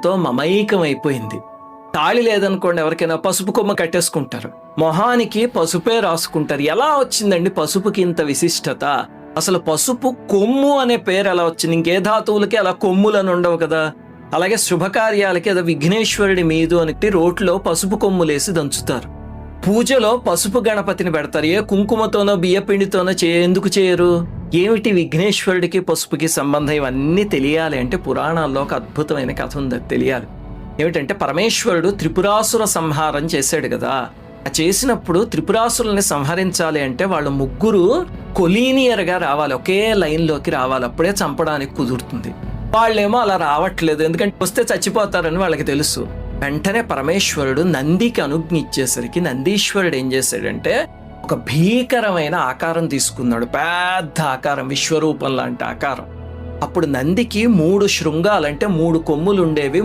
పసుపుతో మమైకమైపోయింది. తాళి లేదనుకోండి, ఎవరికైనా పసుపు కొమ్మ కట్టేసుకుంటారు, మొహానికి పసుపే రాసుకుంటారు. ఎలా వచ్చిందండి పసుపుకి ఇంత విశిష్టత? అసలు పసుపు కొమ్ము అనే పేరు ఎలా వచ్చింది? ఇంకే ధాతువులకి అలా కొమ్ములను ఉండవు కదా. అలాగే శుభకార్యాలకి ఏదో విఘ్నేశ్వరుడి మీదు అని రోట్లో పసుపు కొమ్ములేసి దంచుతారు. పూజలో పసుపు గణపతిని పెడతారు. ఏ కుంకుమతోనో బియ్యపిండితోనో ఎందుకు చేయరు? ఏమిటి విఘ్నేశ్వరుడికి పసుపుకి సంబంధం? ఇవన్నీ తెలియాలి అంటే పురాణాల్లో ఒక అద్భుతమైన కథ ఉంది, తెలియాలి. ఏమిటంటే పరమేశ్వరుడు త్రిపురాసుర సంహారం చేశాడు కదా. చేసినప్పుడు త్రిపురాసురుల్ని సంహరించాలి అంటే వాళ్ళు ముగ్గురు కొలీనియర్గా రావాలి, ఒకే లైన్లోకి రావాలి, అప్పుడే చంపడానికి కుదురుతుంది. వాళ్ళేమో అలా రావట్లేదు, ఎందుకంటే వస్తే చచ్చిపోతారని వాళ్ళకి తెలుసు. వెంటనే పరమేశ్వరుడు నందికి అనుజ్ఞ ఇచ్చేసరికి నందీశ్వరుడు ఏం చేశాడంటే ఒక భీకరమైన ఆకారం తీసుకున్నాడు, పెద్ద ఆకారం, విశ్వరూపం లాంటి ఆకారం. అప్పుడు నందికి 3 శృంగాలంటే 3 కొమ్ములు ఉండేవి.